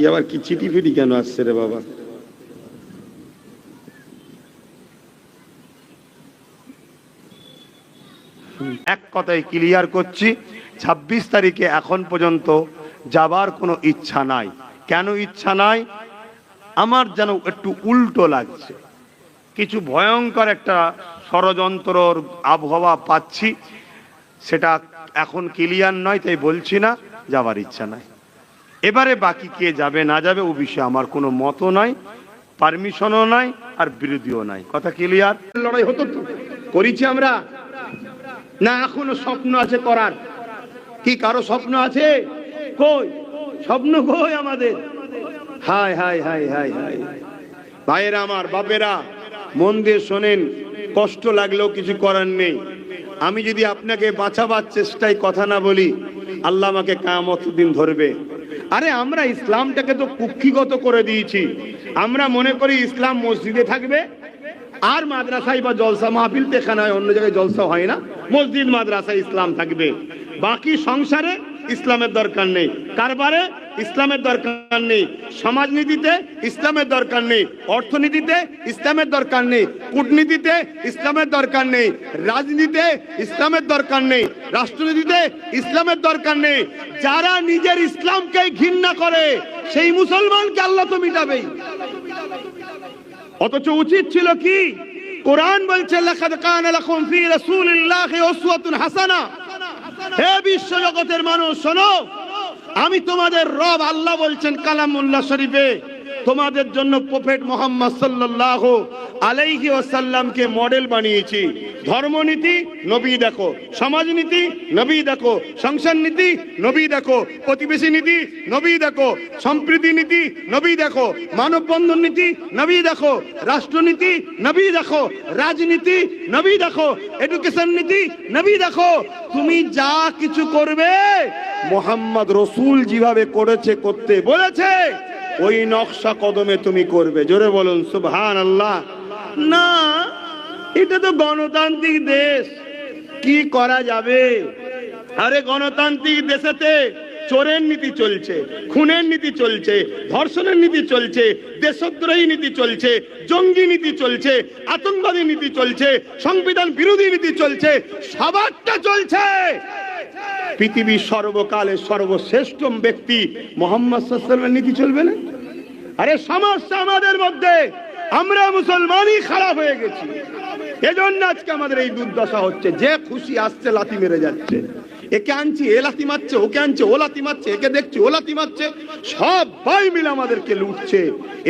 আবার কি চিঠি ফিটি কেন আসছে রে বাবা? এক কথায় ক্লিয়ার করছি, 26 তারিখে এখন পর্যন্ত যাবার কোনো ইচ্ছা নাই। কেন ইচ্ছা নাই? আমার যেন একটু উল্টো লাগছে, কিছু ভয়ঙ্কর একটা ষড়যন্ত্রর আবহাওয়া পাচ্ছি। সেটা এখন ক্লিয়ার নয়, তাই বলছি না, যাবার ইচ্ছা নাই। এবারে বাকি কে যাবে না যাবে ও বিষয়ে আমার কোনো মতও নাই, পারমিশনও নাই, আর বিরোধীও নাই। কথা ক্লিয়ার? লড়াই হতো তো, করেছি আমরা না? এখনো স্বপ্ন আছে করার? কি কারো স্বপ্ন আছে? কই স্বপ্ন, কই আমাদের? হায় হায় হায় হায় হায়। ভাইয়েরা আমার, বাপেরা, মন দিয়ে শোনেন, কষ্ট লাগলেও কিছু করার নেই। আমি যদি আপনাকে বাঁচাবার চেষ্টায় কথা না বলি, আল্লাহ আমাকে কিয়ামত দিন ধরবে। আরে আমরা ইসলামটাকে তো কুক্ষিগত করে দিয়েছি। আমরা মনে করি ইসলাম মসজিদে থাকবে আর মাদ্রাসায় বা জলসা মাহফিল তেখানায়, অন্য জায়গায় জলসা হয় না, মসজিদ মাদ্রাসায় ইসলাম থাকবে। বাকি সংসারে ইসলামের দরকার নেই, কারবারে ইসলামের দরকার নেই, সমাজনীতিতে ইসলামের দরকার নেই, অর্থনীতিতে ইসলামের দরকার নেই, কূটনীতিতে ইসলামের দরকার নেই, রাজনীতিতে ইসলামের দরকার নেই, রাষ্ট্রনীতিতে ইসলামের দরকার নেই। যারা নিজের ইসলামকে ঘৃণা করে সেই মুসলমানকে আল্লাহ তো মিটাবেই। অথচ উচিত ছিল কি? কোরআন বলছে লাকাদ কানা লাকুম ফি রাসূলিল্লাহি উসওয়াতুন হাসানা। হে বিশ্ব জগতের মানুষ শোনো, আমি তোমাদের রব আল্লাহ বলছেন কালামুল্লাহ শরীফে, তোমাদের জন্য প্রফেট মুহাম্মদ সাল্লাল্লাহু আলাইহি ওয়াসাল্লামকে মডেল বানিয়েছি। ধর্মনীতি নবী দেখো, সমাজনীতি নবী দেখো, সংসার নীতি নবী দেখো, প্রতিবেশী নীতি নবী দেখো, সম্প্রীতি নীতি নবী দেখো, মানববন্ধন নীতি নবী দেখো, রাষ্ট্রনীতি নবী দেখো, রাজনীতি নবী দেখো, এডুকেশন নীতি নবী দেখো। তুমি যা কিছু করবে মুহাম্মদ রাসূল যেভাবে করেছে, করতে বলেছে, ওই নকশা কদমে তুমি করবে। জোরে বলুন সুবহানাল্লাহ। না, এটা তো গণতান্ত্রিক দেশ, কি করা যাবে? আরে গণতান্ত্রিক দেশেতে চোরের নীতি চলছে, খুনের নীতি চলছে, ধর্ষণের নীতি চলছে, দেশদ্রোহী নীতি চলছে, জঙ্গি নীতি চলছে, আতঙ্কবাদী নীতি চলছে, সংবিধান বিরোধী নীতি চলছে, সবারটা চলছে। পৃথিবীর সর্বকালের সর্বশ্রেষ্ঠ ব্যক্তি মুহাম্মদ সাল্লাল্লাহু আলাইহি ওয়াসাল্লামের নীতি চলবে না? আরে সমস্যা আমাদের মধ্যে, আমরা মুসলমানই খারাপ হয়ে গেছি, এজন্য আজকে আমাদের এই দুর্দশা হচ্ছে। যে খুশি আসছে লাথি মেরে যাচ্ছে, একে আনছি এ লাথি মারছে, ওকে আনছে ও লাথি মারছে, একে দেখছি ও লাথি মারছে, সবাই মিলে আমাদেরকে লুটছে।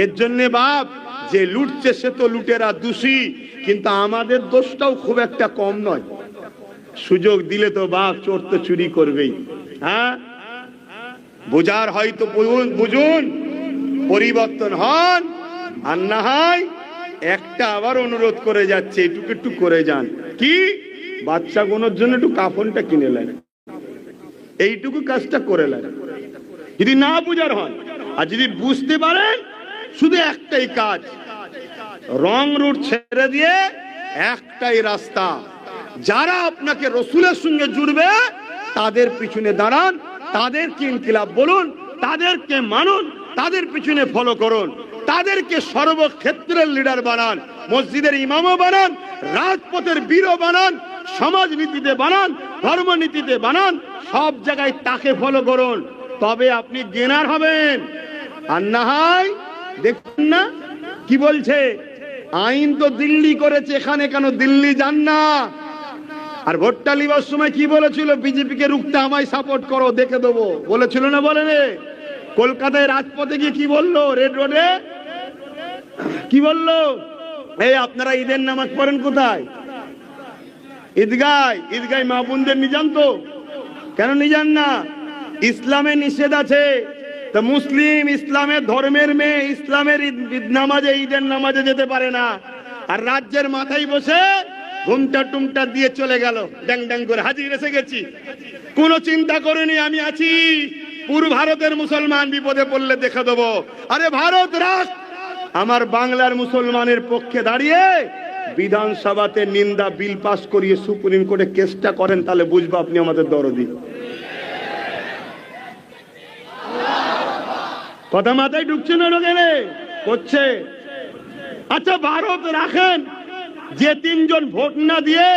এর জন্য বাপ, যে লুটছে সে তো লুটেরা দোষী, কিন্তু আমাদের দোষটাও খুব একটা কম নয়। সুযোগ দিলে তো বাপ চোর তো চুরি করবেই। হ্যাঁ, বুঝার হয়তো বুঝুন, পরিবর্তন হন, আর না হয় একটা আবার অনুরোধ করে যাচ্ছে, একটু একটু করে যান। কি? বাচ্চাগুলোর জন্য একটু কাফনটা কিনে নেন, এইটুকু কাজটা করে নেন। যদি না বুঝার হন, আর যদি বুঝতে পারেন, শুধু একটাই কাজ, রং রুট ছেড়ে দিয়ে একটাই রাস্তা, যারা আপনাকে রসুলের সঙ্গে জুড়বে তাদের পিছনে দাঁড়ান, তাদেরকে ইনকিলাব বলুন, তাদেরকে মানুন, তাদের পিছনে ফলো করুন, তাদেরকে সর্বক্ষেত্রের লিডার বানান, মসজিদের ইমামও বানান, রাজপথের বীরও বানান, সমাজনীতিতে বানান, ধর্মনীতিতে বানান, সব জায়গায় তাকে ফলো করুন, তবে আপনি গেনার হবেন। আর না হয় দেখুন না কি বলছে, আইন তো দিল্লি করেছে, এখানে কেন দিল্লি যান না? আর ভোটটা লিবার সময় কি বলেছিল? বিজেপিকে রুখতে আমায় সাপোর্ট করো, দেখে দেবো বলেছিল না? বলেনি? কলকাতায় রাজপথে গিয়ে কি বললো? রেড রোডে কি বললো? এই আপনারা ঈদের নামাজ পড়েন কোথায়? ঈদগায়। ঈদগায় মা বোনদের নিয়ে যান তো? কেন নিয়ে যান না? ইসলামে নিষেধ আছে। তা মুসলিম, ইসলামের ধর্মের মেয়ে ইসলামের ঈদ নামাজে, ঈদের নামাজে যেতে পারে না, আর রাজ্যের মাথায় বসে ঘুমটা টুমটা দিয়ে চলে গেল, ড্যাং ড্যাং করে হাজির এসে গেছি, কোনো চিন্তা করেনি আমি আছি, পুরো ভারতের মুসলমান বিপদে পড়লে দেখে দেবো। আরে ভারত রাখ, আমার বাংলার মুসলমানের পক্ষে দাঁড়িয়ে বিধানসভাতে নিন্দা বিল পাস করিয়ে সুপ্রিম কোর্টে কেসটা করেন, তাহলে বুঝবো আপনি আমাদের দরদি। কথা মাথায় ঢুকছে না গেলে করছে। আচ্ছা ভারত রাখেন, যে তিনজন ভোট না দিয়ে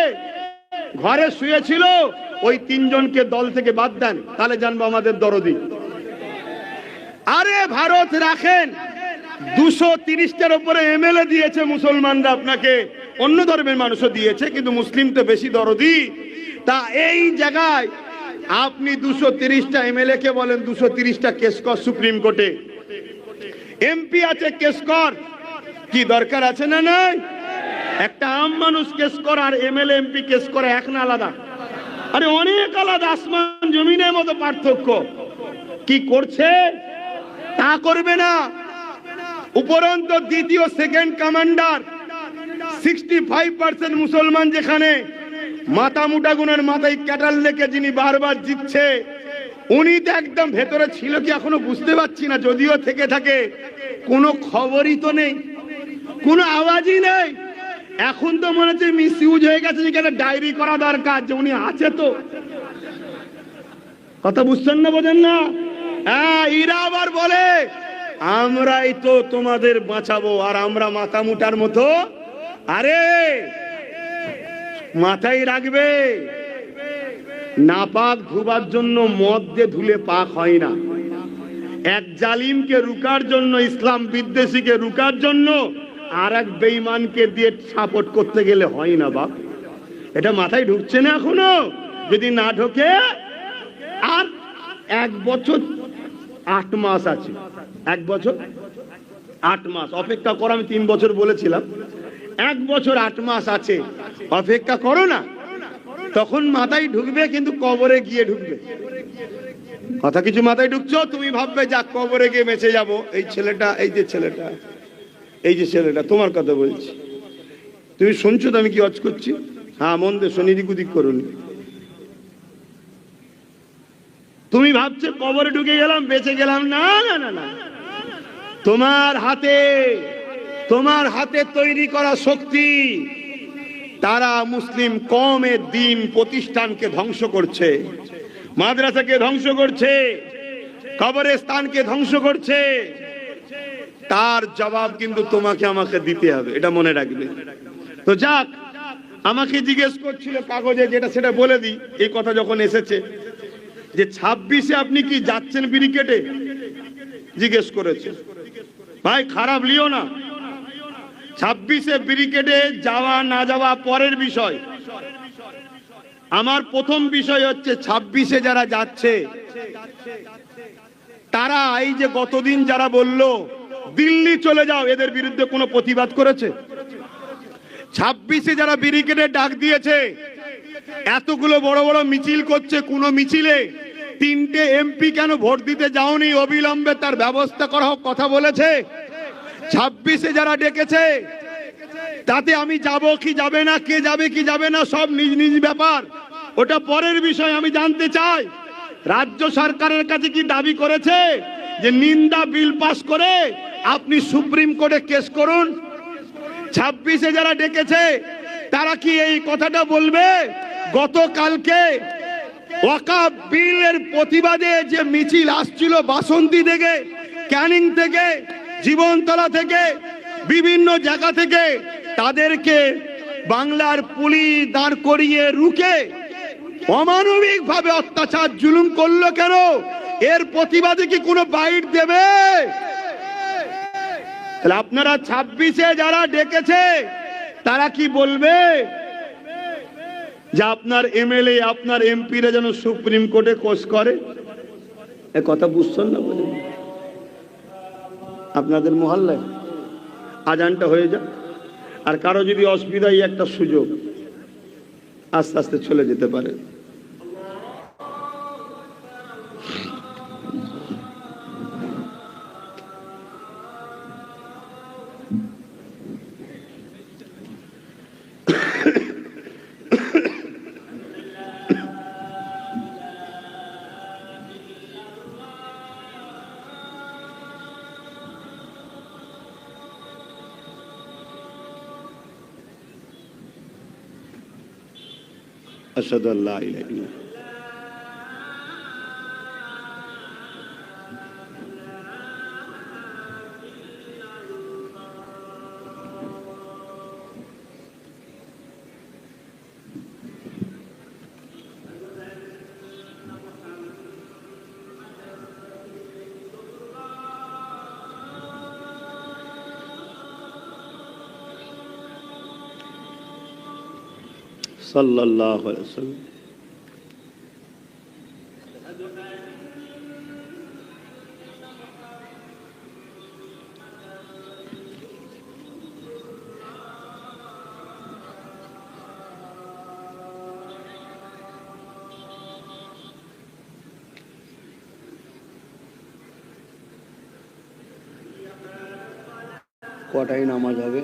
ঘরে শুয়েছিল ওই তিনজনকে দল থেকে বাদ দেন, তাহলে জানবো আমাদের দরদি। আরে ভারত রাখেন, 230টার উপরে এমএলএ দিয়েছে মুসলমানরা আপনাকে, অন্য ধর্মের মানুষও দিয়েছে, কিন্তু মুসলিম তো বেশি দরদি। তা এই জায়গায় আপনি 230টা এমএলএ কে বলেন 230টা কেস কর সুপ্রিম কোর্টে, এমপি আছে কেস কর, কি দরকার আছে না? নাই। একটা আম মানুষ কেস কর আর এমএলএ এমপি কেস করে এক না আলাদা? আরে অনেক আলাদা, আসমান জমিনের মতো পার্থক্য। কি করছে? তা করবে না। উপরন্ত দ্বিতীয় সেকেন্ড কমান্ডার 65% মুসলমান, যেখানে মাথা মুটা গুণের মাথায় ক্যাটাল লেকে যিনি বারবার জিতছে, উনি তো একদম ভেতরে ছিল কি এখনো বুঝতে পারছি না। যদিও থেকে থাকে, কোনো খবরই তো নেই, কোনো আওয়াজই নেই। এখন তো মনে হচ্ছে মিস ইউজ হয়ে গেছে, যে একটা ডায়েরি করা দরকার যে উনি আছে। তো কথা বুঝছেন না, বোঝেন না? হ্যাঁ, এরা আবার বলে আমরাই তো তোমাদের বাঁচাবো, আর আমরা মাথা মুটার মতো। আরে মাথায় রাখবে, নাপাক ধুবার জন্য মদ দিয়ে ধুলে পাক হয় না। এক জালিমকে রুকার জন্য, ইসলাম বিদ্বেষীকে রুকার জন্য আর এক বেঈমানকে দিয়ে সাপোর্ট করতে গেলে হয় না বাপ। এটা মাথায় ঢুকছে না এখনো? যদি না ঢোকে, আর 1 বছর 8 মাস আছে, 1 বছর 8 মাস অপেক্ষা করো। আমি 3 বছর বলেছিলাম, 1 বছর 8 মাস আছে, অপেক্ষা করো না। তখন মাথায় ঢুকবে, কিন্তু কবরে গিয়ে ঢুকবে। কথা কিছু মাথায় ঢুকছো? তুমি ভাববে যা কবরে গিয়ে বেঁচে যাব। এই ছেলেটা, এই যে ছেলেটা, এই যে ছেলেটা, তোমার কথা বলছি। তুমি শুনছো তো আমি কি অজ করছি? হ্যাঁ, মন দিয়ে শোনি, দিক উদিক করুন। তুমি ভাবছো কবরে ঢুকে গেলাম, বেঁচে গেলাম। না না না না, তোমার হাতে, তোমার হাতে তৈরি করা শক্তি, তারা মুসলিম কওমের দ্বীন প্রতিষ্ঠানকে ধ্বংস করছে, মাদ্রাসাকে ধ্বংস করছে, কবরস্থানকে ধ্বংস করছে। তার জবাব কিন্তু তোমাকে আমাকে দিতে হবে, এটা মনে রাখবে। তো যাক, আমাকে জিজ্ঞেস করছিল কাগজে, যেটা সেটা বলে দিই। এই কথা যখন এসেছে যে 26-এ আপনি কি যাচ্ছেন ব্রিগেডে, জিজ্ঞেস করেছে। ভাই খারাপ লিও না, 26-এ ব্রিগেডে যাওয়া না যাওয়া পরের বিষয়। আমার প্রথম বিষয় হচ্ছে 26-এ যারা যাচ্ছে, তারা এই যে গতদিন যারা বলল দিল্লি চলে যাও, এদের বিরুদ্ধে কোনো প্রতিবাদ করেছে? 26-এ যারা ব্রিগেডে ডাক দিয়েছে, এতগুলো বড় বড় মিছিল করছে, কোন মিছিলে 3টে এমপি কেন ভোট দিতে যাওনি, অবিলম্বে তার ব্যবস্থা করা হোক, কথা বলেছে? 26-এ যারা ডেকেছে, তাতে আমি যাব কি যাবে না, কে যাবে কি যাবে না, সব নিজ নিজ ব্যাপার, ওটা পরের বিষয়। আমি জানতে চাই রাজ্য সরকারের কাছে কি দাবি করেছে যে নিন্দা বিল পাস করে আপনি সুপ্রিম কোর্টে কেস করুন? 26-এ যারা ডেকেছে তারা কি এই কথাটা বলবে? গতকালকে ওয়াকফ বিলের প্রতিবাদে যে মিছিল আসছিল বাসন্তী থেকে, ক্যানিং থেকে, জীবনতলা থেকে, বিভিন্ন জায়গা থেকে, তাদেরকে বাংলার পুলিশ দাঁড় করিয়ে রুখে অমানবিক ভাবে অত্যাচার জুলুম করলো কেন? এর প্রতিবাদে কি কোনো বাইট দেবে? আপনারা 26-এ যারা ডেকেছে তারা কি বলবে যে আপনার এমএলএ, আপনার এমপিরা যেন সুপ্রিম কোর্টে কোর্স করে? এ কথা বুঝছেন না? বলেন আপনাদের মহল্লায় আজানটা হয়ে যাক, আর কারো যদি অসুবিধা, এই একটা সুযোগ, আস্তে আস্তে চলে যেতে পারে। أشهد أن لا إله إلا الله সাল্লাল্লাহু আলাইহি ওয়াসাল্লাম। কটায় নামাজ হবে?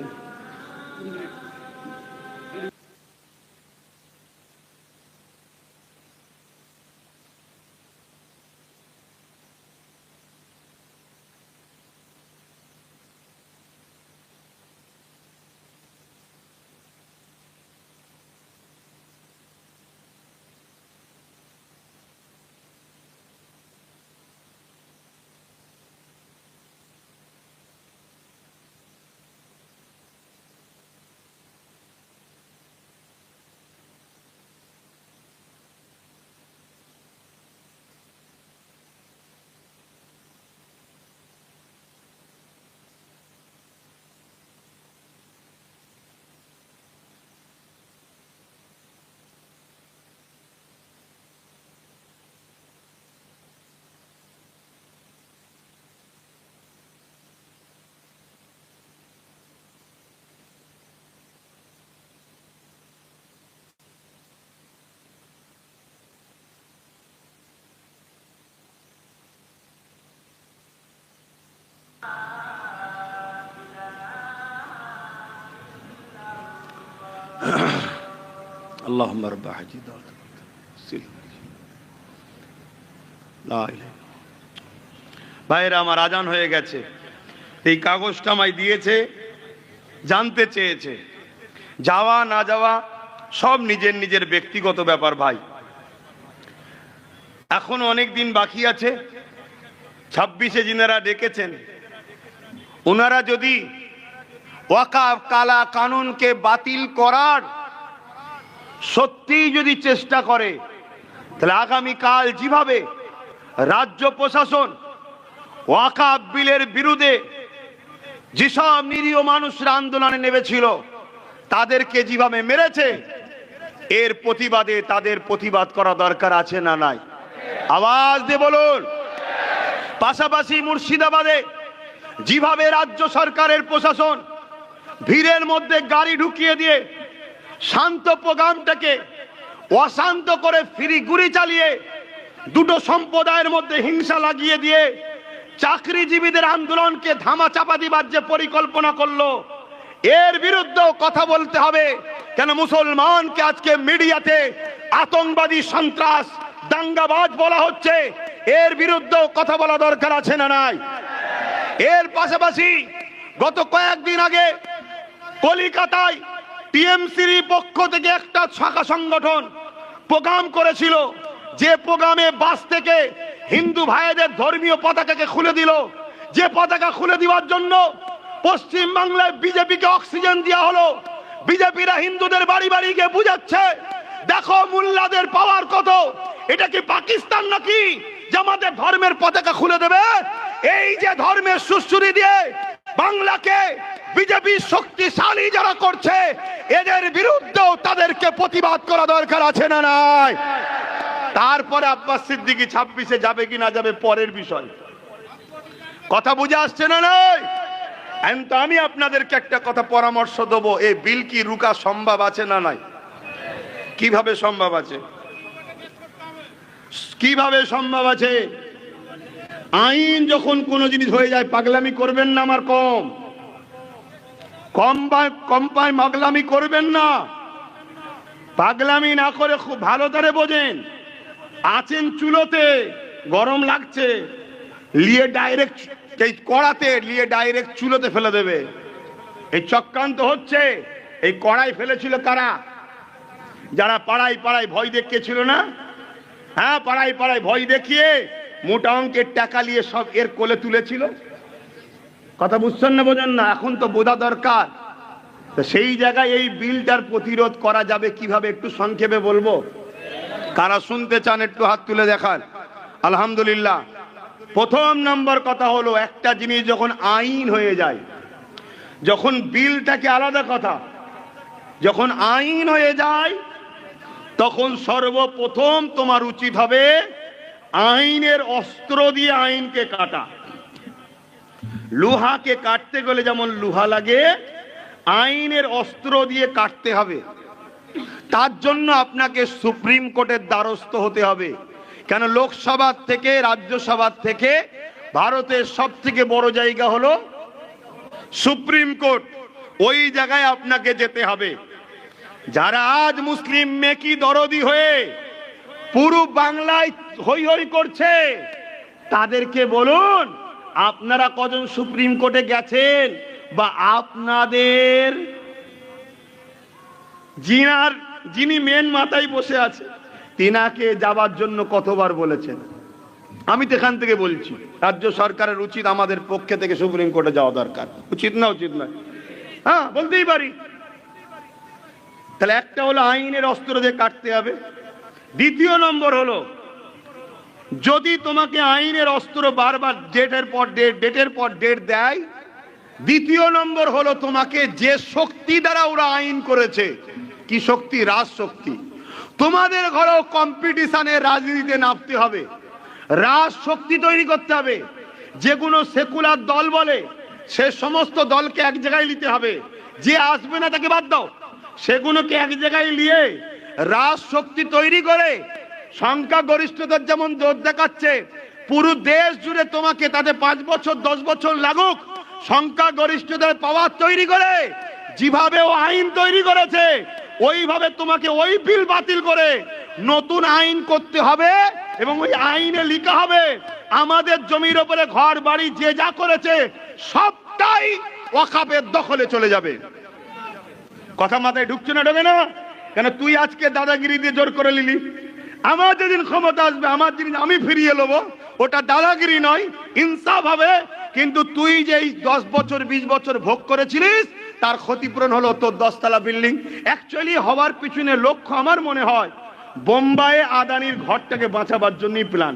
আল্লাহুম্মা রাব্বা হাজি ভাইরা আমার, আজান হয়ে গেছে। এই কাগজটা আমায় দিয়েছে, জানতে চেয়েছে। যাওয়া না যাওয়া সব নিজের নিজের ব্যক্তিগত ব্যাপার ভাই। এখন অনেক দিন বাকি আছে। 26-এ যিনারা ডেকেছেন, ওনারা যদি ওয়াকফ কালা কানুনকে বাতিল করার সত্যিই যদি চেষ্টা করে, তাহলে আগামীকাল যেভাবে রাজ্য প্রশাসন ওয়াকফ বিলের বিরুদ্ধে যেসব নিরীহ মানুষরা আন্দোলনে নেমেছিল তাদেরকে যেভাবে মেরেছে, এর প্রতিবাদে তাদের প্রতিবাদ করা দরকার আছে না নাই? আওয়াজ দিয়ে বলুন। পাশাপাশি মুর্শিদাবাদে যেভাবে রাজ্য সরকারের প্রশাসন ভিড়ের মধ্যে গাড়ি ঢুকিয়ে দিয়ে শান্ত প্রোগ্রামটাকে অশান্ত করে ফ্রি গুলি চালিয়ে দুটো সম্প্রদায়ের মধ্যে হিংসা লাগিয়ে দিয়ে চাকরিজীবীদের আন্দোলনকে ধামাচাপা দিবার যে পরিকল্পনা করলো, এর বিরুদ্ধেও কথা বলতে হবে। কেন মুসলমানকে আজকে মিডিয়াতে আতঙ্কবাদী, সন্ত্রাস, দাঙ্গাবাজ বলা হচ্ছে, এর বিরুদ্ধেও কথা বলা দরকার আছে না নাই? এর পাশাপাশি গত কয়েকদিন আগে কলিকাতায় টিএমসির পক্ষ থেকে একটা শাখা সংগঠন প্রোগ্রাম করেছিল, যে প্রোগ্রামে বাস থেকে হিন্দু ভাইদের ধর্মীয় পতাকাকে খুলে দিল। যে পতাকা খুলে দেওয়ার জন্য পশ্চিম বাংলায় বিজেপিকে অক্সিজেন দেওয়া হলো। বিজেপিরা হিন্দুদের বাড়ি বাড়ি গিয়ে বুঝাচ্ছে, দেখো মোল্লাদের পাওয়ার কত। এটা কি পাকিস্তান নাকি যে আমাদের ধর্মের পতাকা খুলে দেবে? এই যে ধর্মের সুশ্রুতি দিয়ে বাংলাকে বিজেপি শক্তিশালী যারা করছে, এদের বিরুদ্ধেও তাদেরকে প্রতিবাদ করা দরকার আছে না নাই? তারপরে আব্বাস সিদ্দিকী 26-এ যাবে কি না যাবে পরের বিষয়। কথা বুঝে আসছে না নাই? তো আমি আপনাদেরকে একটা কথা পরামর্শ দেবো, এই বিল কি রুকা সম্ভব আছে না নাই? কিভাবে সম্ভব আছে? কিভাবে সম্ভব আছে? আইন যখন কোন জিনিস হয়ে যায়, পাগলামি করবেন না। আমার কম পায় পাগলামি করবেন না। পাগলামি না করে খুব ভালো করে বোঝেন। আছেন চুলোতে, গরম লাগছে, লিয়ে ডাইরেক্ট এই কড়াতে লিয়ে ডাইরেক্ট চুলোতে ফেলে দেবে। এই চক্রান্ত হচ্ছে। এই কড়াই ফেলেছিল কারা? যারা পাড়ায় পাড়ায় ভয় দেখিয়েছিল না? হ্যাঁ, পাড়ায় পাড়ায় ভয় দেখিয়ে মোটা অঙ্কের টাকা নিয়ে সব এর কোলে তুলেছিল। কথা বুঝছেন না, বোঝেন না? এখন তো বোঝা দরকার। তো সেই জায়গায় এই বিলটার প্রতিরোধ করা যাবে কিভাবে একটু সংক্ষেপে বলবো। কারা শুনতে চান একটু হাত তুলে দেখান। আলহামদুলিল্লাহ। প্রথম নম্বর কথা হলো, একটা জিনিস যখন আইন হয়ে যায়, যখন বিলটাকে আলাদা কথা, যখন আইন হয়ে যায় তখন সর্বপ্রথম তোমার উচিত হবে আইনের অস্ত্র দিয়ে আইনকে কাটা। লোহাকে কাটতে গেলে যেমন লোহা লাগে, আইনের অস্ত্র দিয়ে কাটতে হবে। তার জন্য আপনাকে সুপ্রিম কোর্টের দ্বারস্থ হতে হবে। কেন, লোকসভার থেকে, রাজ্যসভার থেকে ভারতের সব থেকে বড় জায়গা হলো সুপ্রিম কোর্ট। ওই জায়গায় আপনাকে যেতে হবে। যারা আজ মুসলিম মেকি দরদি হয়ে পুরো বাংলায় হই হই করছে, তাদেরকে বলুন আপনারা কজন সুপ্রিম কোর্টে গেছেন, বা আপনাদের যিনি মেন মাথায় বসে আছে তিনাকে যাবার জন্য কতবার বলেছেন। আমি তো এখান থেকে বলছি, রাজ্য সরকারের উচিত আমাদের পক্ষে থেকে সুপ্রিম কোর্টে যাওয়া দরকার। উচিত না? উচিত নয়? হ্যাঁ, বলতেই পারি। তাহলে একটা হলো আইনের অস্ত্র দিয়ে কাটতে হবে। দ্বিতীয় নম্বর হলো, যদি তোমাকে আইনের অস্ত্র বারবার ডেটের পর ডেট দেয়, দ্বিতীয় নম্বর হলো তোমাকে যে শক্তি দ্বারা ওরা আইন করেছে, কি শক্তি? রাজশক্তি। তোমাদের ঘরেও কম্পিটিশনে রাজনীতিতে নামতে হবে, রাজশক্তি তৈরি করতে হবে। যেগুলো সেকুলার দল বলে সে সমস্ত দলকে এক জায়গায় নিতে হবে, যে আসবে না তাকে বাদ দাও। সেগুলোকে এক জায়গায় নিয়ে রাজশক্তি তৈরি করে, সংখ্যা গরিষ্ঠতার যেমন জোর দেখাচ্ছে, পুরো দেশ জুড়ে তোমাকে তাদের 5 বছর 10 বছর লাগুক, সংখ্যা গরিষ্ঠতার পাওয়ার তৈরি করে যেভাবে ও আইন তৈরি করেছে, ওইভাবে তোমাকে ওই বিল বাতিল করে নতুন আইন করতে হবে। এবং ওই আইনে লেখা হবে আমাদের জমির উপরে ঘর বাড়ি যে যা করেছে সবটাই ওয়াকফের দখলে চলে যাবে। কথা মাথায় ঢুকছে না? ঢোকে না? কেন, তুই আজকে দাদাগিরি দিয়ে জোর করে নিলি। আমার যেদিন ক্ষমতা আসবে, আমার জিনিস আমি ফিরিয়ে নেবো, ওটা দাদাগিরি নয়, ইনসাফ হবে। কিন্তু তুই যে 10 বছর 20 বছর ভোগ করেছিলিস, তার ক্ষতিপূরণ হলো তোর 10 তলা বিল্ডিং। অ্যাকচুয়ালি হওয়ার পিছনে লক্ষ্য আমার মনে হয় বোম্বাইয়ে আদানির ঘরটাকে বাঁচাবার জন্যই প্ল্যান।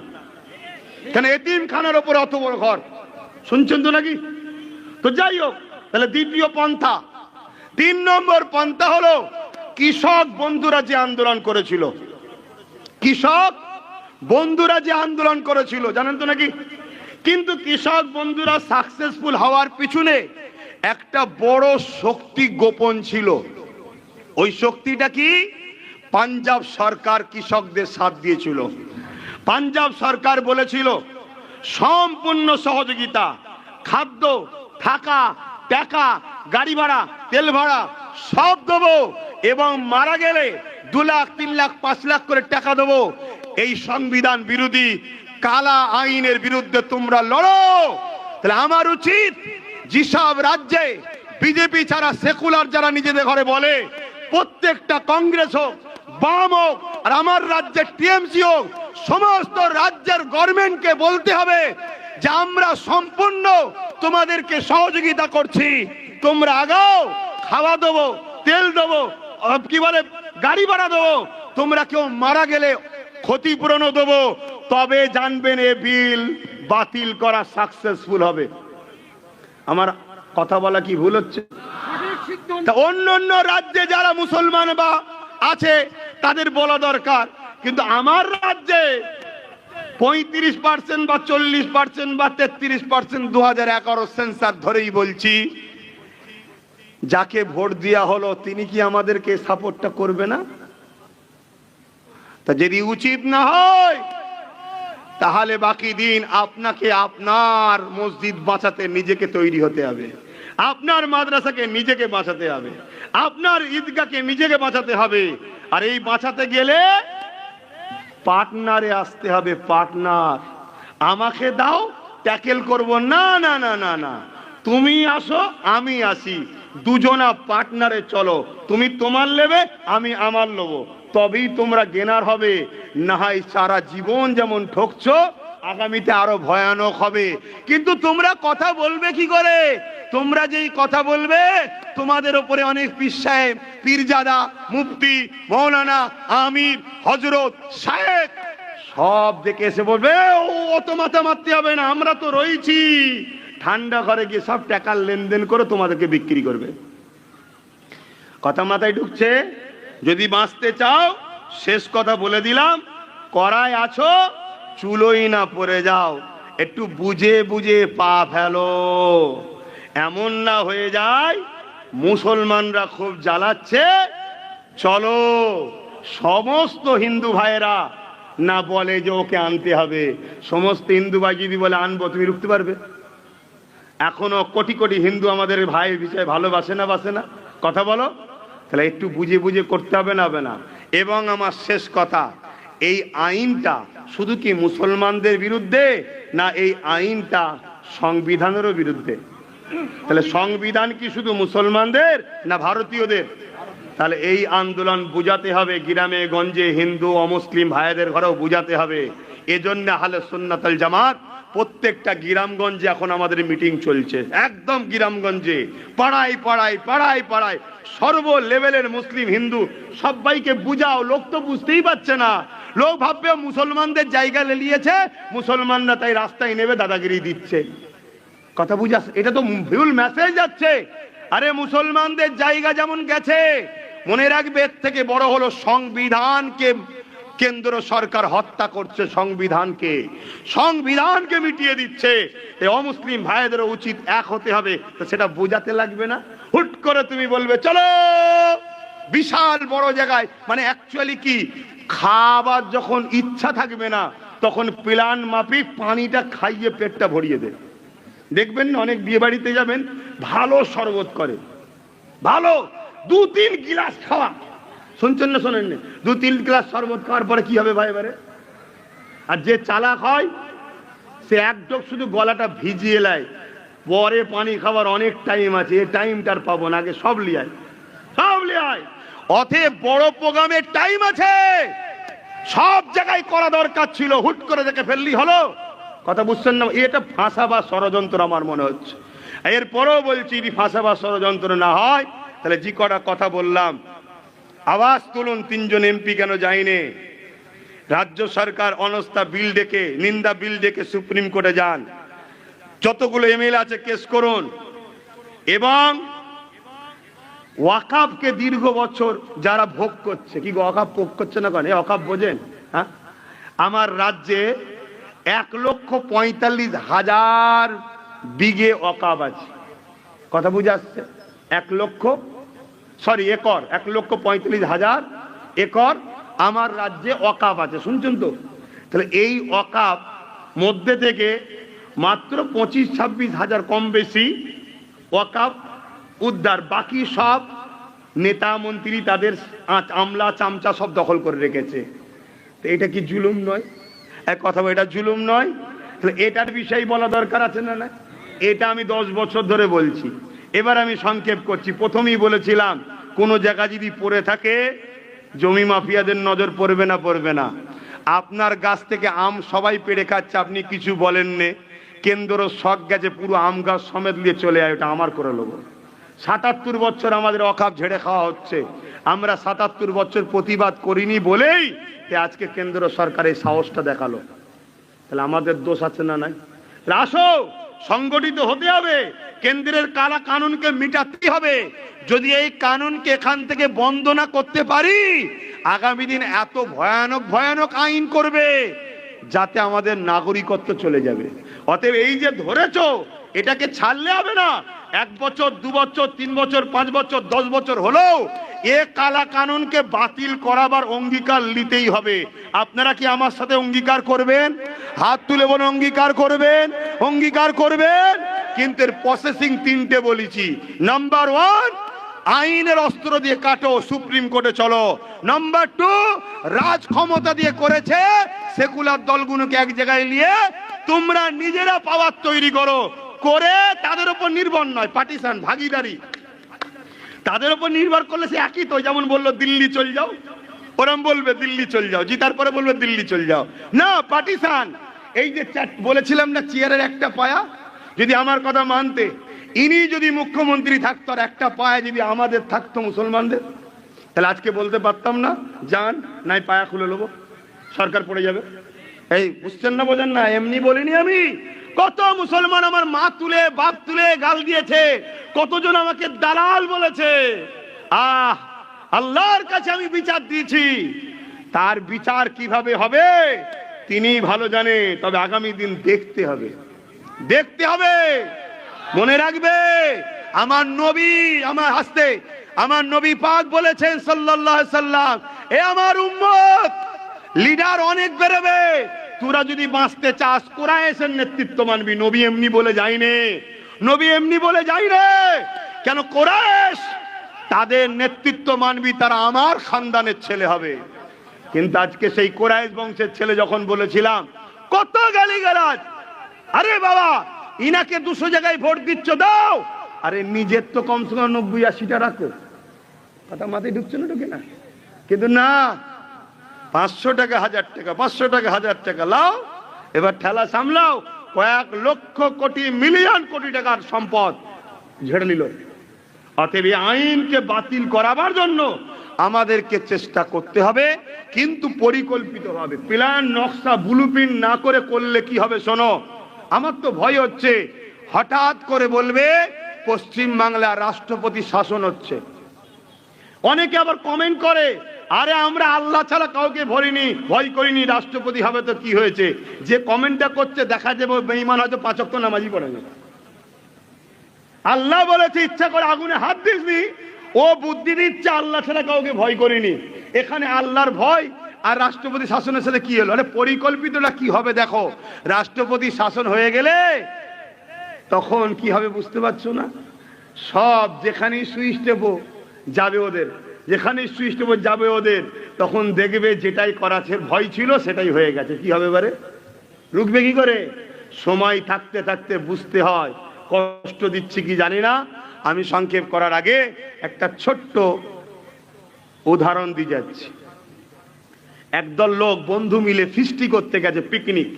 কেন, এতিমখানার ওপরে অত বড় ঘর, শুনছেন তো নাকি? তো যাই হোক, তাহলে দ্বিতীয় পন্থা। 3 নম্বর পন্থা হলো কৃষক বন্ধুরা যে আন্দোলন করেছিল। কৃষক বন্ধুরা যে আন্দোলন করেছিল জানেন তো নাকি? কিন্তু কৃষক বন্ধুরা সাকসেসফুল হওয়ার পিছনে একটা বড় শক্তি গোপন ছিল। ওই শক্তিটা কি? পাঞ্জাব সরকার কৃষকদের সাথ দিয়েছিল। পাঞ্জাব সরকার বলেছিল সম্পূর্ণ সহযোগিতা, খাদ্য, থাকা, টাকা, গাড়ি ভাড়া, তেল ভাড়া সব দেবো, এবং মারা গেলে 2 লাখ 3 লাখ 5 লাখ করে টাকা দেবো। এই সংবিধান বিরোধী কালা আইনের বিরুদ্ধে তোমরা লড়ো। তাহলে আমার উচিত যেসব রাজ্যে বিজেপি ছাড়া সেকুলার যারা নিজেদের ঘরে বলে, প্রত্যেকটা কংগ্রেস হোক, বাম হোক, আর আমার রাজ্যের টিএমসি হোক, সমস্ত রাজ্যের গভর্নমেন্টকে বলতে হবে যে আমরা সম্পূর্ণ তোমাদেরকে সহযোগিতা করছি, তোমরা আগাও, খাওয়া দেবো, তেল দেবো, কি বলে গাড়ি ভাড়া দেবো, তোমরা কেউ মারা গেলে ক্ষতিপূরণও দেবো, তবে জানবেন এ বিল বাতিল করা সাকসেসফুল হবে। আমার কথা বলা কি ভুল হচ্ছে? অন্য অন্য রাজ্যে যারা মুসলমান বা আছে তাদের বলা দরকার, কিন্তু আমার রাজ্যে 35% বা 40% বা 33% 2011 সেন্সার ধরেই বলছি, যাকে ভোট দেওয়া হলো তিনি কি আমাদেরকে সাপোর্টটা করবে না? তা যদি উচিত না হয়, তাহলে বাকি দিন আপনাকে আপনার মসজিদ বাঁচাতে নিজেকে তৈরি হতে হবে, আপনার মাদ্রাসাকে নিজেকে বাঁচাতে হবে, আপনার ঈদগাহকে নিজেকে বাঁচাতে হবে। আর এই বাঁচাতে গেলে পার্টনারে আসতে হবে। পার্টনার, আমাকে দাও ট্যাকেল করব না, না না না না, তুমি আসো আমি আসি, দুজনা পার্টনারে চলো, তুমি তোমার নেবে আমি আমার নেবো, তবেই তোমরা গেনার হবে। না হয় সারা জীবন যেমন ঠকছো, আগামীতে আরো ভয়ানক হবে। কিন্তু তোমরা কথা বলবে কি করে? তোমরা যেই কথা বলবে, তোমাদের উপরে অনেক পীর সাহেব, পীরজাদা, মুফতি, মৌলানা, আমির, হযরত, শায়েখ সব দেখে এসে বলবে অত মাথা মারতে হবে না, আমরা তো রয়েছি। ঠান্ডা ঘরে গিয়ে সব টাকার লেনদেন করে তোমাদেরকে বিক্রি করবে। কথা মাথায় ঢুকছে? যদি বাঁচতে চাও শেষ কথা বলে দিলাম, কড়াই আছো চুলোই না পড়ে যাও, একটু বুঝে বুঝে পা ফেলো। এমন না হয়ে যায় মুসলমানরা খুব জ্বালাচ্ছে, চলো সমস্ত হিন্দু ভাইয়েরা না বলে যে ওকে আনতে হবে, সমস্ত হিন্দু ভাই যদি বলে আনবো, তুমি রুখতে পারবে? এখনো কোটি কোটি হিন্দু আমাদের ভাই বিষয়ে ভালোবাসে না, বাসে না? কথা বলো। তাহলে একটু বুঝে বুঝে করতে হবে না, হবে না? এবং আমার শেষ কথা, এই আইনটা শুধু কি মুসলমানদের বিরুদ্ধে না এই আইনটা সংবিধানেরও বিরুদ্ধে? তাহলে সংবিধান কি শুধু মুসলমানদের না ভারতীয়দের? তাহলে এই আন্দোলন বুঝাতে হবে, গ্রামে গঞ্জে হিন্দু অমুসলিম ভাইদের ঘরেও বুঝাতে হবে। এজন্য আহলে সুন্নাত ওয়াল জামাত প্রত্যেকটা গ্রামগঞ্জে এখন আমাদের মিটিং চলছে, একদম গ্রামগঞ্জে, পাড়ায় পাড়ায় পাড়ায় পাড়ায় সর্ব লেভেলের মুসলিম হিন্দু সবাইকে বুঝাও। লোক তো বুঝতেই পারছে না, লোক ভাববে মুসলমানদের জায়গা নিয়েছে, মুসলমানরা তাই রাস্তায় নেবে দাদাগিরি দিচ্ছে। কথা বুঝাস? এটা তো ভুল মেসেজ যাচ্ছে। আরে মুসলমানদের জায়গা যেমন গেছে, মনে রাখবে এর থেকে বড় হলো সংবিধানকে কেন্দ্র সরকার হত্যা করছে, সংবিধানকে সংবিধানকে মিটিয়ে দিচ্ছে। এই অমুসলিম ভাইদেরও উচিত এক হতে হবে, তো সেটা বোঝাতে লাগবে না। হুট করে তুমি বলবে চলো বিশাল বড় জায়গায়, মানে অ্যাকচুয়ালি কি, খাবার যখন ইচ্ছা থাকবে না তখন প্ল্যান মাফিক পানিটা খাইয়ে পেটটা ভরিয়ে দেয়। দেখবেন না অনেক বিয়ে বাড়িতে যাবেন, ভালো শরবত করে, ভালো 2-3 গিলাস খাওয়া, শুনছেন না শোনেন না, 2-3 গ্লাস শরবত খাওয়ার পরে কি হবে ভাই এবারে? আর যে চালাক হয় সে এক ঢোক শুধু গলাটা ভিজিয়ে নেয়, পরে পানি খাবার অনেক টাইম আছে, এই টাইমটার পাবো না, আগে সব লিয়ায়, সব লিয়ায়। অতএব বড় প্রোগ্রামের টাইম আছে, সব জায়গায় করা দরকার ছিল, হুট করে দেখে ফেললি হলো। কথা বুঝছেন না? এটা ফাঁসা বা ষড়যন্ত্র আমার মনে হচ্ছে। এরপরেও বলছি যদি ফাঁসা বা ষড়যন্ত্র না হয় তাহলে যে কটা কথা বললাম আওয়াজ তুলুন। 3 জন এমপি কেন যায়নি? রাজ্য সরকার অনাস্থা বিল ডেকে, নিন্দা বিল ডেকে সুপ্রিম কোর্টে যান, যতগুলো এমএলএ আছে কেস করুন। এবং ওয়াকাফকে দীর্ঘ বছর যারা ভোগ করছে, কি ওয়াকাফ ভোগ করছে না কেন? ওয়াকাফ বোঝেন? হ্যাঁ, আমার রাজ্যে 1,45,000 বিঘে ওয়াকাফ আছে। কথা বুঝে আসছে? 1,45,000 একর আমার রাজ্যে ওয়াকাফ আছে, শুনছেন তো? তাহলে এই ওয়াকাফ মধ্যে থেকে মাত্র 25-26 হাজার কম বেশি ওয়াকাফ উদ্ধার, বাকি সব নেতা মন্ত্রী তাদের আমলা চামচা সব দখল করে রেখেছে। তো এটা কি জুলুম নয়? এক কথা, এটা জুলুম নয়? তাহলে এটার বিষয় বলা দরকার আছে না? না, এটা আমি 10 বছর ধরে বলছি। এবার আমি সংক্ষেপ করছি। প্রথমেই বলেছিলাম কোন জায়গা যদি পড়ে থাকে জমি মাফিয়াদের নজর পড়বে না, পড়বে না। আপনার গাছ থেকে আম সবাই পেড়ে খাচ্ছে, আপনি কিছু বলেননি, কেন্দ্র শখ গেছে পুরো আম গাছ সমেত নিয়ে চলে যায়, ওটা আমার করে নেবো। 77 বছর আমাদের অকাপ ঝেড়ে খাওয়া হচ্ছে, আমরা 77 বছর প্রতিবাদ করিনি বলেই আজকে কেন্দ্র সরকার এই সাহসটা দেখালো। তাহলে আমাদের দোষ আছে না? নাই? আসো, সংগঠিত হতে হবে, কেন্দ্রের কালা কানুনকে মিটাতে হবে। যদি এই কানুনকে এখান থেকে বন্ধ না করতে পারি, আগামী দিন এত ভয়ানক ভয়ানক আইন করবে যাতে আমাদের নাগরিকত্ব চলে যাবে। অতএব এই যে ধরেছো, এটাকে ছাড়লে হবে না। 1 বছর 2 বছর 3 বছর 5 বছর 10 বছর হলেও এ কালা কানুনকে বাতিল করাবার অঙ্গীকার নিতেই হবে। আপনারা কি আমার সাথে অঙ্গীকার করবেন? হাত তুলে বলুন অঙ্গীকার করবেন, অঙ্গীকার করবেন। কিন্তু এর প্রসেসিং 3টে বলেছি। নাম্বার 1, আইনের অস্ত্র দিয়ে কাটো, সুপ্রিম কোর্টে চলো। নাম্বার 2, রাজ ক্ষমতা দিয়ে করেছে, সেকুলার দলগুলোকে এক জায়গায় নিয়ে তোমরা নিজেরা পাওয়ার তৈরি করো, করে তাদের উপর নির্ভর নয়, পার্টিশন ভাগিদারি, তাদের উপর নির্ভর করলে সে একই তো। যেমন বললো দিল্লি চল যাও, ওরম বলবে দিল্লি চল যাও, জিতার পরে বলবে দিল্লি চল যাও, না পার্টিশন। এই যে বলেছিলাম না চেয়ারের একটা পায়া, যদি আমার কথা মানতে, ইনি যদি মুখ্যমন্ত্রী থাকতো আর একটা পায়া যদি আমাদের থাকতো মুসলমানদের, তাহলে আজকে বলতে পারতাম না যান নাই পায়া খুলে নেবো, সরকার পড়ে যাবে। এই বুঝছেন না, বোঝেন না? এমনি বলিনি আমি। কত মুসলমান আমার মা তুলে বাপ তুলে গাল দিয়েছে, কতজন আমাকে দালাল বলেছে। আল্লাহর কাছে আমি বিচার দিয়েছি, তার বিচার কিভাবে হবে তিনি ভালো জানে। তবে আগামী দিন দেখতে হবে, দেখতে হবে। মনে রাখবে আমার নবী, আমার হাসতে আমার নবী পাক বলেছেন সাল্লাল্লাহু আলাইহি সাল্লাম, এ আমার উম্মত লিডার অনেক বেরোবে, তোরা যদি বাঁচতে চাস কুরাইশের নেতৃত্ব মানবি। নবী এমনি বলে যায়নি, নবী এমনি বলে যায়নি। কেন? কুরাইশ তাদের নেতৃত্ব মানবি, তারা আমার খানদানের ছেলে হবে। কিন্তু আজকে সেই কুরাইশ বংশের ছেলে যখন বলেছিলাম কত গালিগালাজ, আরে বাবা ইনাকে 200 জায়গায় ভোট দিচ্ছ দাও, আরে নিজের তো কমসে কম 90-80টা রাখো। কথা মাথায় ঢুকছে না? ঢুকে না। কিন্তু না, 500 টাকা 1000 টাকা, 500 টাকা 1000 টাকা লাও, এবার ঠেলা সামলাও। কয়েক লক্ষ কোটি মিলিয়ন কোটি টাকার সম্পদ ঝেড়ে নিল। অতএব আইনকে বাতিল করাবার জন্য আমাদেরকে চেষ্টা করতে হবে, কিন্তু পরিকল্পিতভাবে। প্ল্যান নকশা ব্লুপ্রিন্ট না করে করলে কি হবে শোনো। আমার তো ভয় হচ্ছে হঠাৎ করে বলবে পশ্চিম বাংলা রাষ্ট্রপতি শাসন হচ্ছে। অনেকে আবার কমেন্ট করে, আরে আমরা আল্লাহ ছাড়া কাউকে ভয় করিনি, রাষ্ট্রপতি হবে তো কি হয়েছে। যে কমেন্টটা করছে দেখা যাবে বেঈমান, হয়তো 5 ওয়াক্ত নামাজই পড়ে না। আল্লাহ বলেছে ইচ্ছা করে আগুনে হাত দিসনি, ও বুদ্ধি দিচ্ছে আল্লাহ ছাড়া কাউকে ভয় করিনি। এখানে আল্লাহর ভয় আর রাষ্ট্রপতি শাসনের সাথে কি হলো? আরে পরিকল্পিতটা কি হবে দেখো। রাষ্ট্রপতি শাসন হয়ে গেলে তখন কি হবে বুঝতে পারছো না? সব যেখানেই সুইচ টেপো যাবে ওদের, যেখানেই সুইচ টেপো যাবে ওদের। তখন দেখবে যেটাই করার ভয় ছিল সেটাই হয়ে গেছে। কি হবে এবারে? রুখবে কি করে? সময় থাকতে থাকতে বুঝতে হয়। কষ্ট দিচ্ছি কি জানি না। আমি সংক্ষেপ করার আগে একটা ছোট্ট উদাহরণ দিয়ে যাচ্ছি। একদল লোক বন্ধু মিলে ফিস্টি করতে গেছে, পিকনিক।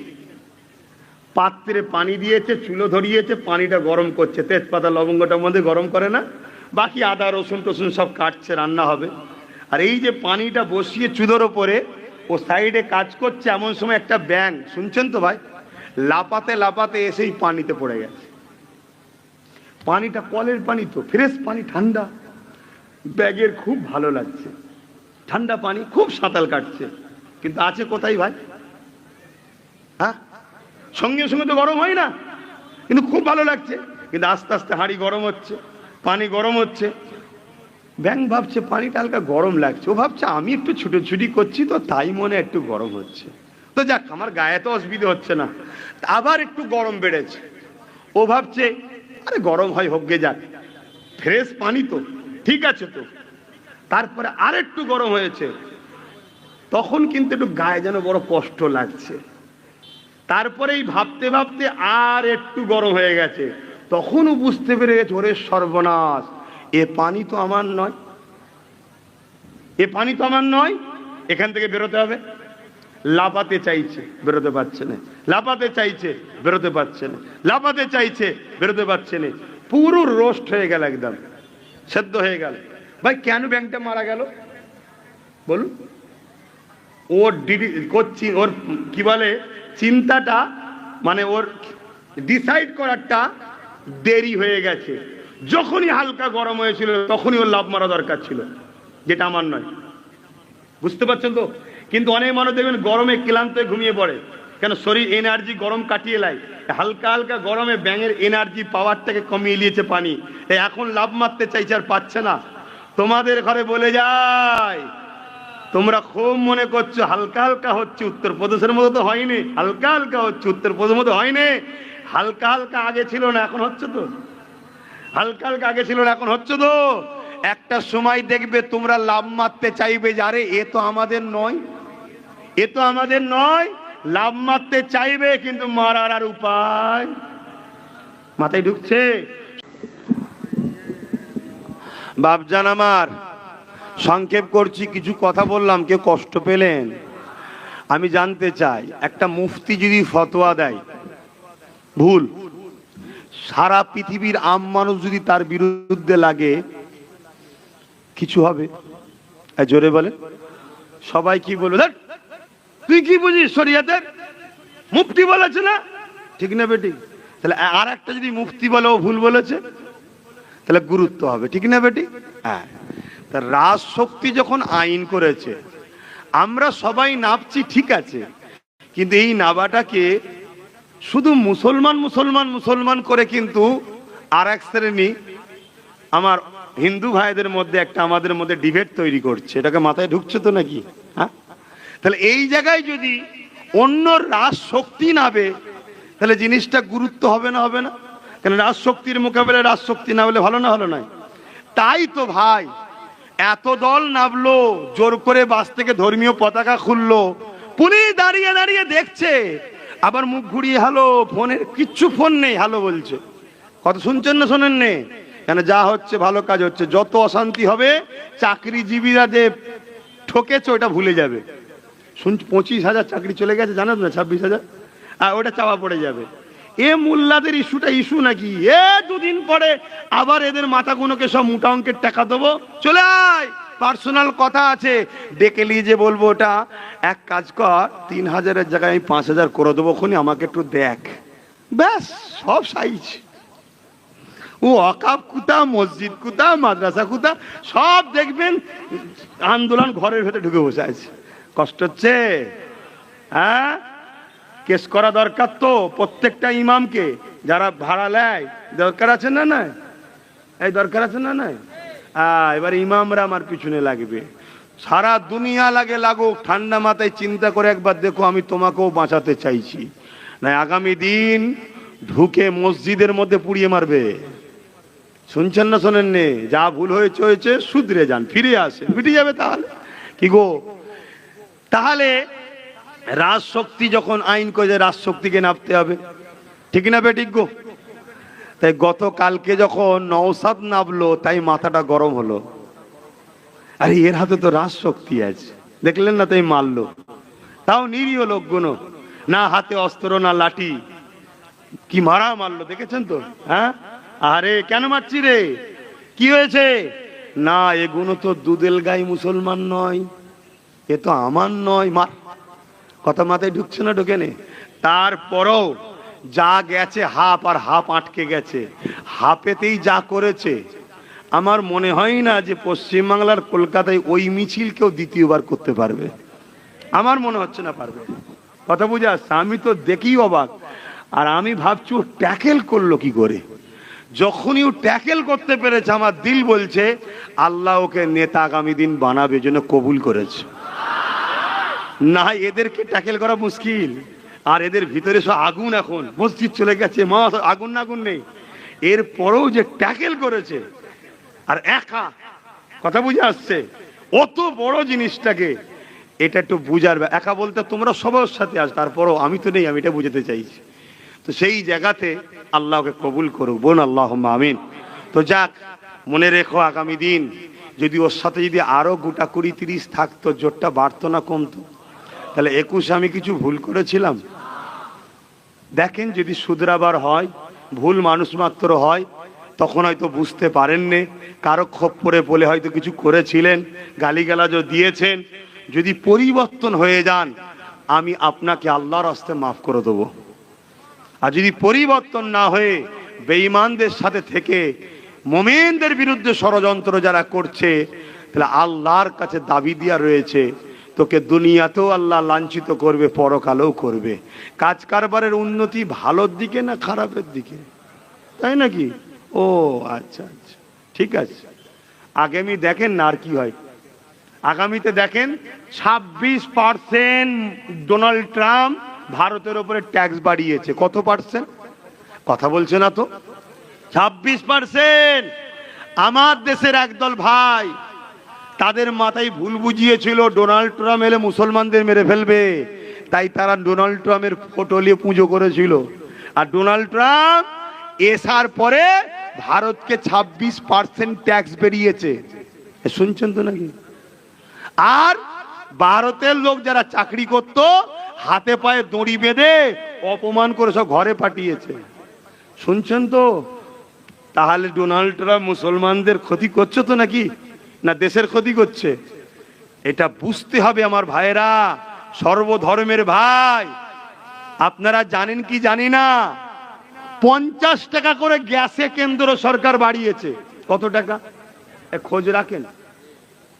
পাত্রে পানি দিয়েছে, চুলো ধরিয়েছে, পানিটা গরম করছে, তেজপাতা লবঙ্গটার মধ্যে গরম করে না, বাকি আদা রসুন টসুন সব কাটছে, রান্না হবে। আর এই যে পানিটা বসিয়ে চুলোর ওপরে ও সাইডে কাজ করছে, এমন সময় একটা ব্যাঙ, শুনছেন তো ভাই, লাপাতে লাপাতে এসেই পানিতে পড়ে গেছে। পানিটা কলের পানি, তো ফ্রেশ পানি, ঠান্ডা। ব্যাগের খুব ভালো লাগছে, ঠান্ডা পানি, খুব সাঁতার কাটছে। কিন্তু আছে কোথায় ভাই? হ্যাঁ, সঙ্গে সঙ্গে তো গরম হয় না, কিন্তু খুব ভালো লাগছে। কিন্তু আস্তে আস্তে হাঁড়ি গরম হচ্ছে, পানি গরম হচ্ছে। ব্যাঙ ভাবছে পানিটা হালকা গরম লাগছে। ও ভাবছে আমি একটু ছুটোছুটি করছি তো তাই মনে একটু গরম হচ্ছে, তো যাক আমার গায়ে তো অসুবিধা হচ্ছে না। আবার একটু গরম বেড়েছে। ও ভাবছে আরে গরম হয় হোক গে যাক, ফ্রেশ পানি তো, ঠিক আছে তো। তারপরে আর একটু গরম হয়েছে, তখন কিন্তু একটু গায়ে যেন বড় কষ্ট লাগছে। তারপরেই ভাবতে ভাবতে আর একটু গরম হয়ে গেছে, তখনও বুঝতে পেরে গেছে ওরে সর্বনাশ, এ পানি তো আমার নয়, এ পানি তো আমার নয়, এখান থেকে বেরোতে হবে। লাফাতে চাইছে, বেরোতে পারছে না, লাফাতে চাইছে, বেরোতে পারছে না, লাফাতে চাইছে, বেরোতে পারছে না। পুরো রোস্ট হয়ে গেল, একদম সেদ্ধ হয়ে গেল। ভাই কেন ব্যাংকটা মারা গেল বলুন? ওর ওর কি বলে চিন্তাটা, মানে ওর ডিসাইড করারটা দেরি হয়ে গেছে। যখনই হালকা গরম হয়েছিল তখনই ওর লাভ মারা দরকার ছিল, যেটা আমার নয়। বুঝতে পারছেন তো? কিন্তু অনেক মানুষ দেখবেন গরমে ক্লান্ত ঘুমিয়ে পড়ে, কেন? শরীর এনার্জি গরম কাটিয়ে লাই, হালকা হালকা গরমে ব্যাঙের এনার্জি পাওয়ারটাকে কমিয়ে নিয়েছে পানি। এখন লাভ মারতে চাইছে আর পাচ্ছে না। তোমাদের ঘরে বলে যায়, তোমরা খুব মনে করছো হালকা হালকা হচ্ছে, উত্তরপ্রদেশের মতো তো হয়নি। হালকা হালকা হচ্ছে, উত্তরপ্রদেশের মতো হয়নি। হালকা হালকা আগে ছিল না, এখন হচ্ছে তো। হালকা হালকা আগে ছিল না, এখন হচ্ছে তো। একটা সময় দেখবে তোমরা লাভ মারতে চাইবে যে আরে এ তো আমাদের নয়, এ তো আমাদের নয়। লাভ মারতে চাইবে, কিন্তু মারার আর উপায় মাথায় ঢুকছে? বাপজান আমার, সংক্ষেপ করছি, কিছু কথা বললাম, কেউ কষ্ট পেলেন? আমি জানতে চাই, একটা মুফতি যদি ফতোয়া দেয় ভুল, সারা পৃথিবীর আম মানুষ যদি তার বিরুদ্ধে লাগে, কিছু হবে? জোরে বলে, সবাই কি বলবে? তুই কি বুঝিস শরিয়াতের? মুফতি বলেছে না, ঠিক না বেটি? তাহলে আর একটা যদি মুফতি বলে ও ভুল বলেছে, তাহলে গুরুত্ব হবে, ঠিক না বেটি? হ্যাঁ। তা রাজশক্তি যখন আইন করেছে, আমরা সবাই নাবছি ঠিক আছে, কিন্তু এই নাবাটাকে শুধু মুসলমান মুসলমান মুসলমান করে কিন্তু আর এক শ্রেণী আমার হিন্দু ভাইদের মধ্যে একটা আমাদের মধ্যে ডিবেট তৈরি করছে। এটাকে মাথায় ঢুকছে তো নাকি? হ্যাঁ, তাহলে এই জায়গায় যদি অন্য রাজ শক্তি নাবে তাহলে জিনিসটা গুরুত্ব হবে না? হবে না কেন? রাজ শক্তির মোকাবেলায় রাজ শক্তি না হলে ভালো না হলো নয়? তাই তো ভাই এত দল নামলো, জোর করে বাস থেকে ধর্মীয় পতাকা খুললো, পুলিশ দাঁড়িয়ে দাঁড়িয়ে দেখছে, আবার মুখ ঘুরিয়ে হ্যালো, ফোনের কিচ্ছু ফোন নেই, হ্যালো বলছে। কথা শুনছেন না শোনেন নে? কেন যা হচ্ছে ভালো কাজ হচ্ছে, যত অশান্তি হবে চাকরিজীবীরা যে ঠকেছে ওটা ভুলে যাবে। শুন 25,000 চাকরি চলে গেছে জানেন না, 26,000, আর ওটা চাওয়া পড়ে যাবে। এ মোল্লাদের ইস্যুটা ইস্যু নাকি? এ দুদিন পরে আবার এদের মাথাগুলোকে সব মোটা অঙ্কের টাকা দেবো, চলে আয়, পার্সোনাল কথা আছে, ডেকে নিয়ে যে বলবো ওটা এক কাজ কর, 3,000-এর জায়গায় আমি 5,000 করে দেবো, ওখানে আমাকে একটু দেখ, ব্যাস সব সাইজ। ও অকাব কুতা, মসজিদ কুতা, মাদ্রাসা কুতা, সব দেখবেন আন্দোলন ঘরের ভেতরে ঢুকে বসে আছে। কষ্ট হচ্ছে? হ্যাঁ, কেস করা দরকার তো প্রত্যেকটা ইমামকে, যারা ভাড়া নেয়, দরকার আছে না? নাই এই দরকার আছে না? নাই এবার ইমামরা আমার পিছনে লাগবে, সারা দুনিয়া লাগে লাগুক, ঠান্ডা মাথায় চিন্তা করে একবার দেখো, আমি তোমাকেও বাঁচাতে চাইছি না, আগামী দিন ঢুকে মসজিদের মধ্যে পুড়িয়ে মারবে। শুনছেন না শোনেন নে? যা ভুল হয়েছে হয়েছে, শুধরে যান, ফিরে আসেন, মিটে যাবে। তাহলে কি গো? তাহলে রাজশক্তি যখন আইন করে, রাজশক্তিকে নামতে হবে, ঠিক না বেঠিক গো? তাই গতকালকে যখন নওশাদ নামলো, তাই মাথাটা গরম হলো, আরে এর হাতে তো রাজশক্তি আছে, দেখলেন না? তাই মারলো, তাও নিরীহ লোকগুলো, না হাতে অস্ত্র না লাঠি, কি মারা মারলো, দেখেছেন তো? হ্যাঁ, আরে কেন মারছি রে, কি হয়েছে? না এগুলো তো দুদেল গাই মুসলমান নয়, এ তো আমার নয়, মার। কথা মাথায় ঢুকছে না? ঢুকে নে। তারপরও যা গেছে হাফ, আর হাফ আটকে গেছে, হাফেতেই যা করেছে, আমার মনে হয় না যে পশ্চিমবাংলার কলকাতায় ওই মিছিল কেউ দ্বিতীয়বার করতে পারবে, আমার মনে হচ্ছে না পারবে। কথা বুঝে আসছে? আমি তো দেখি অবাক, আর আমি ভাবছি ও ট্যাকেল করলো কি করে। যখনই ও ট্যাকেল করতে পেরেছে, আমার দিল বলছে আল্লাহ ওকে নেতা আগামী দিন বানাবে, জন্য কবুল করেছে। না এদেরকে ট্যাকেল করা মুশকিল, আর এদের ভিতরে সব আগুন, এখন মসজিদ চলে গেছে, মা আগুন না আগুন নেই, এরপরেও যে ট্যাকেল করেছে, আর একা, কথা বুঝে আসছে, অত বড় জিনিসটাকে, এটা একটু বুঝার, একা বলতে তোমরা সবার সাথে আস, তারপরও আমি তো নেই, আমি এটা বুঝাতে চাইছি। তো সেই জায়গাতে আল্লাহকে কবুল করুক, বোন আল্লাহুম্মা আমিন। তো যাক, মনে রেখো আগামী দিন যদি ওর সাথে যদি আরো গোটা 20-30 থাকতো, জোরটা বাড়তো না কমতো? তাহলে 21 আমি কিছু ভুল করেছিলাম, দেখেন যদি শুধরাবার হয়, ভুল মানুষ মাত্র হয়, তখন হয়তো বুঝতে পারেননি, কারো খপ্পরে বলে হয়তো কিছু করেছিলেন, গালিগালাজও দিয়েছেন, যদি পরিবর্তন হয়ে যান, আমি আপনাকে আল্লাহর রাস্তে মাফ করে দেবো। আর যদি পরিবর্তন না হয়ে বেঈমানদের সাথে থেকে মুমিনদের বিরুদ্ধে ষড়যন্ত্র যারা করছে, তাহলে আল্লাহর কাছে দাবি দিয়া রয়েছে, তোকে দুনিয়াতেও আল্লাহ লাঞ্ছিত করবে, পরকালেও করবে। কাজ কারবারের উন্নতি ভালোর দিকে না খারাপের দিকে? তাই নাকি? ও আচ্ছা আচ্ছা, ঠিক আছে। আগামী দেখেন না আর কি হয়। আগামীতে দেখেন 26% ডোনাল্ড ট্রাম্প ভারতের উপরে ট্যাক্স বাড়িয়েছে। কত পার্সেন্ট? কথা বলছে না তো? 26%। আমার দেশের একদল ভাই, তাদের মাথায় ভুল বুঝিয়েছিল ডোনাল্ড ট্রাম্প এলে মুসলমানদের মেরে ফেলবে, তাই তারা ডোনাল্ড ট্রাম্পের ফটো নিয়ে পুজো করেছিল। আর ডোনাল্ড ট্রাম্প এসার পরে ভারতকে 26% ট্যাক্স বেরিয়েছে, শুনছেন তো নাকি? আর ভারতের লোক যারা চাকরি করত, হাতে পায়ে দড়ি বেঁধে অপমান করে সব ঘরে পাঠিয়েছে, শুনছেন তো? তাহলে ডোনাল্ড ট্রাম্প মুসলমানদের ক্ষতি করছে তো নাকি, না দেশের ক্ষতি করছে? এটা বুঝতে হবে আমার ভাইরা, সর্বধর্মের ভাই। আপনারা জানেন কি জানি না, 50 টাকা করে গ্যাসে কেন্দ্র সরকার বাড়িয়েছে। কত টাকা খোঁজ রাখেন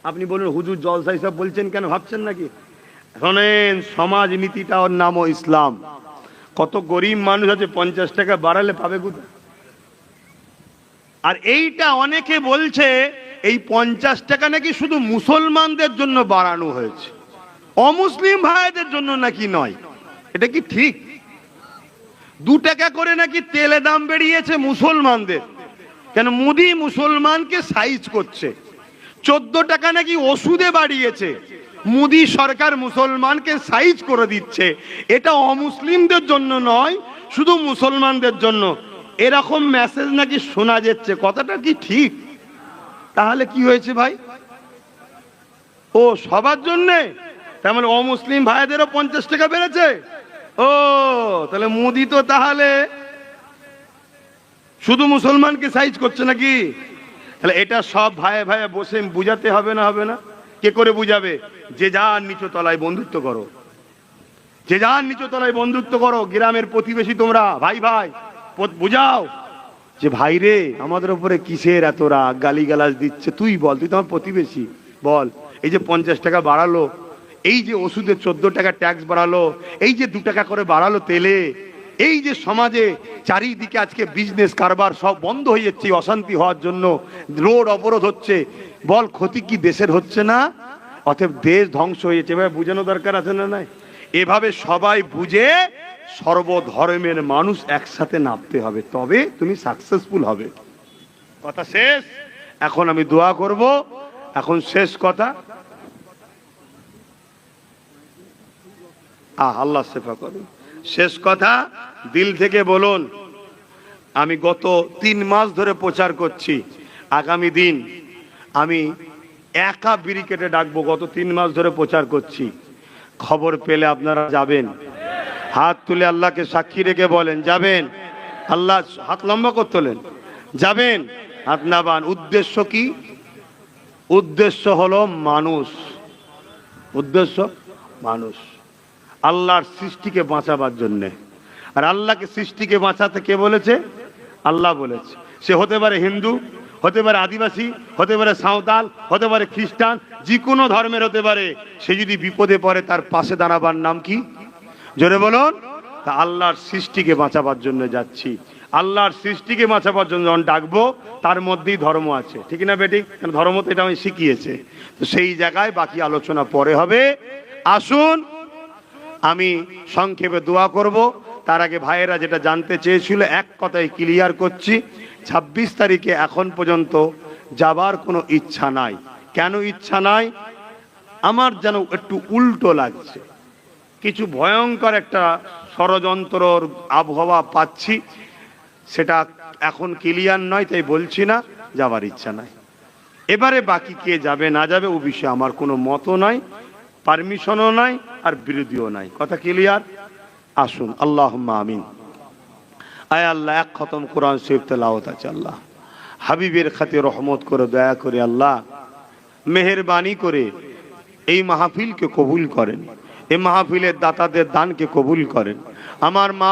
আপনি বলুন হুজুর জলসা হিসাব বলছেন কেন, ভাবছেন নাকি? শোনেন, সমাজনীতিটা ওর নামও ইসলাম। কত গরিব মানুষ আছে 50 টাকা বাড়ালে পাবে কোথায়? আর এইটা অনেকে বলছে এই 50 টাকা নাকি শুধু মুসলমানদের জন্য বাড়ানো হয়েছে, অমুসলিম ভাইদের জন্য নাকি নয়। এটা কি ঠিক? 2 টাকা করে নাকি তেলে দাম বেরিয়েছে মুসলমানদের, কেন মোদি মুসলমানকে সাইজ করছে। 14 টাকা নাকি ওষুধে বাড়িয়েছে, মোদি সরকার মুসলমানকে সাইজ করে দিচ্ছে। এটা অমুসলিমদের জন্য নয়, শুধু মুসলমানদের জন্য, এরকম মেসেজ নাকি শোনা যাচ্ছে। কথাটা কি ঠিক? তাহলে কি হয়েছে ভাই? ও সবার জন্যে, তার মানে অমুসলিম ভাইদেরও 50 টাকা বেড়েছে। ও তাহলে মোদি তো তাহলে শুধু মুসলমানকে সাইজ করছে নাকি? তাহলে এটা সব ভাইয়ে ভাইয়ে বসে বুঝাতে হবে না? হবে না? কে করে বুঝাবে? যে যার নিচু তলায় বন্ধুত্ব করো, যে যার নিচু তলায় বন্ধুত্ব করো। গ্রামের প্রতিবেশী তোমরা ভাই ভাই বুঝাও যে ভাই রে আমাদের উপরে কিসের এত রাগ, গালিগালাজ দিচ্ছে, তুই বল, তুই তো আমার প্রতিবেশী, বল এই যে 50 টাকা বাড়ালো, এই যে ওষুধে 14 টাকা ট্যাক্স বাড়ালো, এই যে 2 টাকা করে বাড়ালো তেলে, এই যে সমাজে চারিদিকে আজকে বিজনেস কারবার সব বন্ধ হয়ে যাচ্ছে অশান্তি হওয়ার জন্য, রোড অবরোধ হচ্ছে, বল ক্ষতি কি দেশের হচ্ছে না? অতএব দেশ ধ্বংস হয়েছে। এভাবে বুঝানো দরকার আছে না নাই? এভাবে সবাই বুঝে সর্বধর্মের মানুষ একসাথে নামতে হবে, তবে তুমি সাকসেসফুল হবে। কথা শেষ। এখন আমি দোয়া করব। এখন শেষ কথা, আল্লাহ সেফা করুন। শেষ কথা দিল থেকে বলুন, আমি গত 3 মাস ধরে প্রচার করছি, আগামী দিন আমি একা ব্যারিকেডে ডাকবো। গত 3 মাস ধরে প্রচার করছি, খবর পেলে আপনারা যাবেন। হাত তুলে আল্লাহকে সাক্ষী রেখে বলেন যাবেন। আল্লাহ হাত লম্বা করে তোলেন, যাবেন। হাত নাবান। উদ্দেশ্য কি? উদ্দেশ্য হলো মানুষ, উদ্দেশ্য মানুষ, আল্লাহর সৃষ্টিকে বাঁচাবার জন্য। আর আল্লাহকে সৃষ্টিকে বাঁচাতে কে বলেছে? আল্লাহ বলেছে। সে হতে পারে হিন্দু, হতে পারে আদিবাসী, হতে পারে সাঁওতাল, হতে পারে খ্রিস্টান, যে কোনো ধর্মের হতে পারে। সে যদি বিপদে পড়ে তার পাশে দাঁড়াবার নাম কি? জোরে বলুন। তা আল্লাহর সৃষ্টিকে বাঁচাবার জন্য যাচ্ছি, আল্লাহর সৃষ্টিকে বাঁচাবার জন্য যখন ডাকবো, তার মধ্যেই ধর্ম আছে, ঠিক না বেটি? ধর্ম তো এটা আমি শিখিয়েছে। তো সেই জায়গায় বাকি আলোচনা পরে হবে। আসুন আমি সংক্ষেপে দোয়া করব। তার আগে ভাইয়েরা যেটা জানতে চেয়েছিল এক কথায় ক্লিয়ার করছি, 26 তারিখে এখন পর্যন্ত যাবার কোনো ইচ্ছা নাই। কেন ইচ্ছা নাই? আমার যেন একটু উল্টো লাগছে, কিছু ভয়ঙ্কর একটা ষড়যন্ত্রর আবহাওয়া পাচ্ছি। সেটা এখন ক্লিয়ার নয়, তাই বলছি না, যাবার ইচ্ছা নাই। এবারে বাকি কে যাবে না যাবে ও বিষয়ে আমার কোনো মতও নাই, পারমিশনও নাই, আর বিরোধীও নাই। কথা ক্লিয়ার? আসুন আল্লাহুম্মা আমিন। আয় আল্লাহ, এক খতম কোরআন শরীফ তেলাওয়াত আছে, আল্লাহ হাবিবের খাতিরে রহমত করে, দয়া করে আল্লাহ মেহেরবানি করে এই মাহফিলকে কবুল করেন, এই মাহফিলের দাতাদের দানকে কবুল করেন। আমার মা